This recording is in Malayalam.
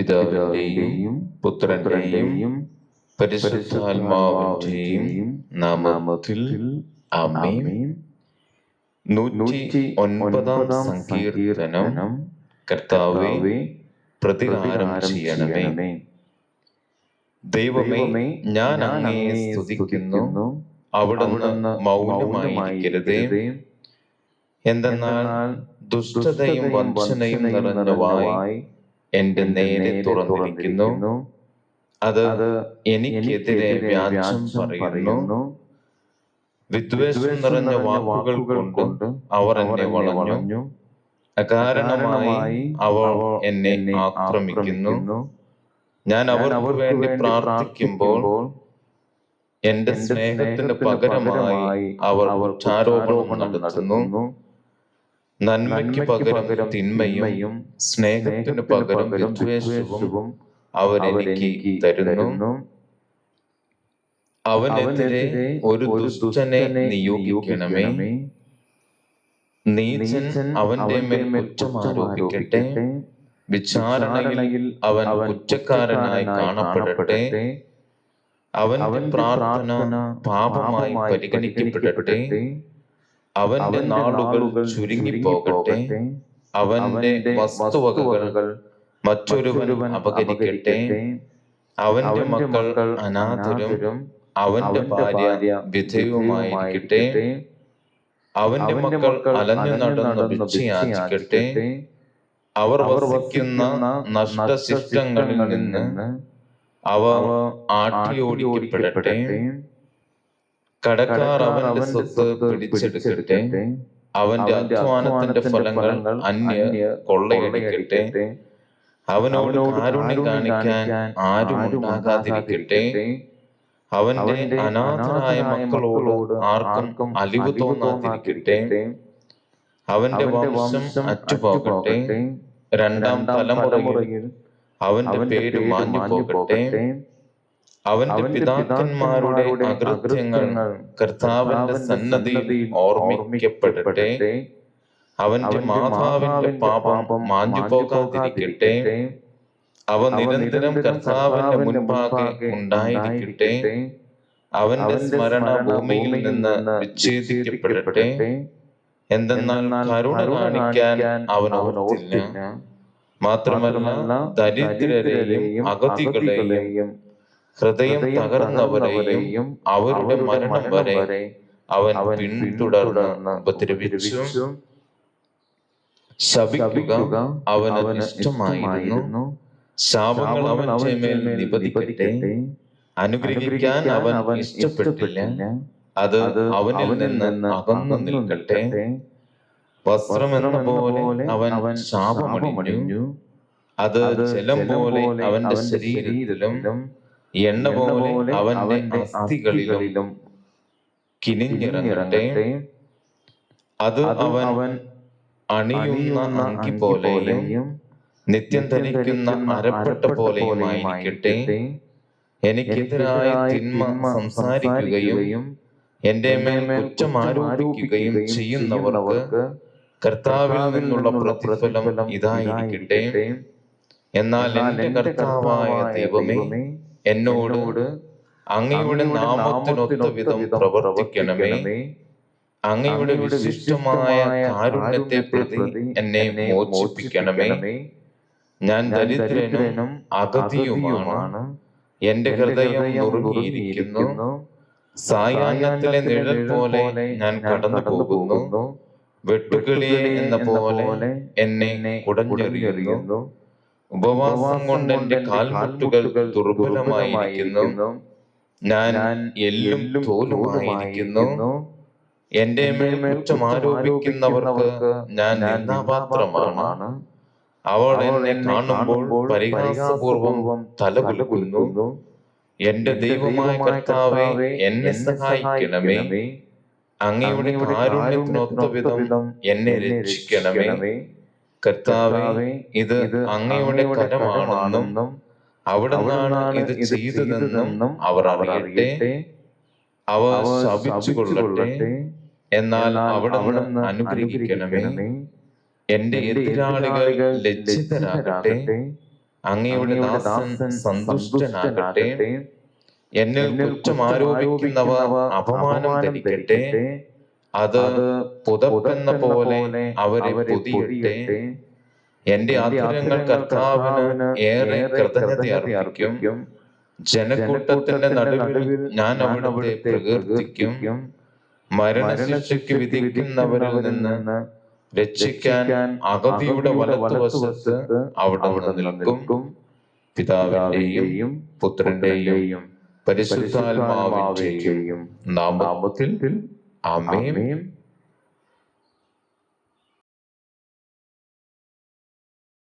പിതാവിന്റെയും പുത്രന്റെയും പരിശുദ്ധാത്മാവിന്റെയും നാമത്തിൽ ആമേൻ. 109 സങ്കീർത്തനം. കർത്താവേ, പ്രതികാരം ചെയ്യണമേ. ദൈവമേ, ഞാൻ അങ്ങയെ സ്തുതിക്കുന്നു, അവിടുന്ന് മൗനമായിരിക്കരുതേ. എന്തെന്നാൽ ദുഷ്ടതയും വഞ്ചനയും നിറഞ്ഞ വായ് എന്റെ നേരെ തുറന്നിരിക്കുന്നു. അത് എനിക്കെതിരെ വ്യാജം പറയുന്നു. വിദ്വേഷം നിറഞ്ഞ വാക്കുകൾ കൊണ്ട് അവർ എന്നെ വളഞ്ഞു. അകാരണമായി അവർ എന്നെ ആക്രമിക്കുന്നു. ഞാൻ അവർക്ക് വേണ്ടി പ്രാർത്ഥിക്കുമ്പോൾ എന്റെ സ്നേഹത്തിന് പകരമായി അവർ കുറ്റാരോപണം നടത്തുന്നു. നന്മയ്ക്ക് പകരം തിന്മയും സ്നേഹത്തിന് പകരം വിദ്വേഷവും അവരെനിക്ക് തരുന്നു. അവനെതിരെ ഒരു ദുഷ്ടനെ നിയോഗിക്കണമേ. നീചൻ അവന്റെ മേൽ കുറ്റം ആരോപിക്കട്ടെ. വിചാരണയിൽ അവൻ കുറ്റക്കാരനായി കാണപ്പെടട്ടെ. അവന്റെ പ്രാർത്ഥന പാപമായി പരിഗണിക്കപ്പെടട്ടെ. അവന്റെ നാളുകൾ ചുരുങ്ങിപ്പോകട്ടെ. അവന്റെ വസ്തുവകകൾ മറ്റൊരുവനും അപകരിക്കട്ടെ. അവന്റെ മക്കൾ അനാഥരും അവന്റെ ഭാര്യ വിധവയുമായിരിക്കട്ടെ. അവന്റെ മക്കൾ അലഞ്ഞു നടന്ന് ഭിക്ഷയാചിക്കട്ടെ. അവർ വസിക്കുന്ന നഷ്ടശിഷ്ടങ്ങളിൽ നിന്ന് അവർ ആട്ടിയോടിക്കപ്പെടട്ടെ. കടക്കാർ അവന്റെ സ്വത്ത് പിടിച്ചെടുക്കട്ടെ. അവന്റെ അധ്വാനത്തിന്റെ ഫലങ്ങൾ അന്യ കൊള്ളയടിക്കട്ടെ. അവനോട് കാരുണ്യം കാണിക്കാൻ ആരും ഉണ്ടാകാതിരിക്കട്ടെ. അവന്റെ അനാഥരായ മക്കളോട് ആർക്കും അലിവ് തോന്നാതിരിക്കട്ടെ. അവന്റെ വംശം അറ്റുപോകട്ടെ. രണ്ടാം തലമുറയിൽ അവന്റെ പേര് മാഞ്ഞു പോകട്ടെ. അവന്റെ പിതാക്കന്മാരുടെ അകൃത്യങ്ങൾ കർത്താവിന്റെ സന്നദ്ധിയിൽ ഓർമ്മിക്കപ്പെടട്ടെ. അവന്റെ മാതാവിന്റെ പാപം മാഞ്ഞു പോകാതിരിക്കട്ടെ. അവ നിരന്തരം കർത്താവിന്റെ മുൻപാകെ ഉണ്ടായിരിക്കട്ടെ. അവന്റെ സ്മരണ ഭൂമിയിൽ നിന്ന് വിച്ഛേദിക്കപ്പെടട്ടെ. എന്തെന്നാൽ കരുണ കാണിക്കാൻ അവൻ ഓർത്തില്ല. മാത്രമല്ല, ദരിദ്രരെയും അഗതികളെയും ഹൃദയം തകർന്നവരെയും അവരുടെ മരണം വരെ അവൻ പിന്തുടർന്ന് ഉപദ്രവിച്ചു. ശപിക്കുക അവന് ഇഷ്ടമായിരുന്നു. ശാപങ്ങൾ അവന്റെ മേൽ നിപതിക്കട്ടെ. അനുഗ്രഹിക്കാൻ അവൻ ഇഷ്ടപ്പെട്ടില്ല. അത് അവനിൽ നിന്ന് അകന്നു നിൽക്കട്ടെ. വസ്ത്രമെന്ന പോലെ അവൻ ശാപമണിഞ്ഞു. അത് ജലം പോലെ അവന്റെ ശരീരത്തിലും എണ്ണ പോലെ അവന്റെ അസ്ഥികളിലും കിനിഞ്ഞിറങ്ങട്ടെ. അത് അവൻ അണിയുന്ന അങ്കി പോലെയും നിത്യം ധരിക്കുന്ന അരപ്പട്ട പോലെയുമായിരിക്കട്ടെ. എനിക്കെതിരായ തിന്മ സംസാരിക്കുകയും എന്റെ മേൽ കുറ്റം ആരോപിക്കുകയും ചെയ്യുന്നവർക്ക് കർത്താവിൽ നിന്നുള്ള പ്രതിഫലം ഇതായിരിക്കട്ടെ. എന്നാൽ എന്റെ കർത്താവായ ദൈവമേ, എന്നോട് അങ്ങയുടെ നാമത്തിനൊത്ത വിധം പ്രവർത്തിക്കണമേ. അങ്ങയുടെ വിശിഷ്ടമായ കാരുണ്യത്തെ പ്രതി എന്നെ മോചിപ്പിക്കണമേ. ഞാൻ ദരിദ്രനും അഗതിയുമാണ്. എന്റെ ഹൃദയം നുറുങ്ങിയിരിക്കുന്നു. സായാഹ്നത്തിലെ നിഴൽ പോലെ ഞാൻ കടന്നു പോകുന്നു. വെട്ടുകിളിയെ എന്ന പോലെ എന്നെ കുടഞ്ഞെറിയുന്നു. ഉപവാസം കൊണ്ട് എന്റെ കാൽമുട്ടുകൾ ദുർബലമായിരിക്കുന്നു. ഞാൻ എല്ലും തോലുമായിരിക്കുന്നു. എന്റെ മേൽ കുറ്റം ആരോപിക്കുന്നവർക്ക് ഞാൻ നിന്ദാപാത്രമാണ്. അവർ എന്നെ കാണുമ്പോൾ പരിഹാസപൂർവം തലകുലുക്കുന്നു. എന്റെ ദൈവമായ കർത്താവേ, എന്നെ സഹായിക്കണമേ. അങ്ങയുടെ കാരുണ്യത്തിനൊത്ത വിധം എന്നെ രക്ഷിക്കണമേ. കർത്താവേ, ഇത് അങ്ങയുടെ കരമാണെന്നും അവിടുന്നാണ് ഇത് ചെയ്തതെന്നും അവർ അറിയട്ടെ. അവർ ശപിച്ചുകൊള്ളട്ടെ. എന്നാൽ അവിടുന്ന് അനുഗ്രഹിക്കണമേ. എന്റെ എതിരാളികൾ ലജ്ജിതരാകട്ടെ. അങ്ങയുടെ ദാസൻ സന്തുഷ്ടനാകട്ടെ. എന്നിൽ കുറ്റം ആരോപിക്കുന്നവർ അപമാനം ധരിക്കട്ടെ. അത് പുതപ്പെന്ന പോലെ അവരെ പൊതിയട്ടെ. എന്റെ അധരങ്ങൾ കർത്താവിന് ഏറെ കൃതജ്ഞത അർപ്പിക്കും. ജനക്കൂട്ടത്തിന്റെ നടുവിൽ ഞാൻ അവിടുത്തെ പ്രകീർത്തിക്കും. മരണശിക്ഷയ്ക്ക് വിധിക്കുന്നവരിൽ നിന്ന് രക്ഷിക്കാൻ അഗതിയുടെ വലത്തുവശത്ത് അവിടുന്ന് നിൽക്കും. പിതാവിന്റെയും പുത്രന്റെയും പരിശുദ്ധാത്മാവിന്റെയും നാമത്തിൽ ആമേൻ.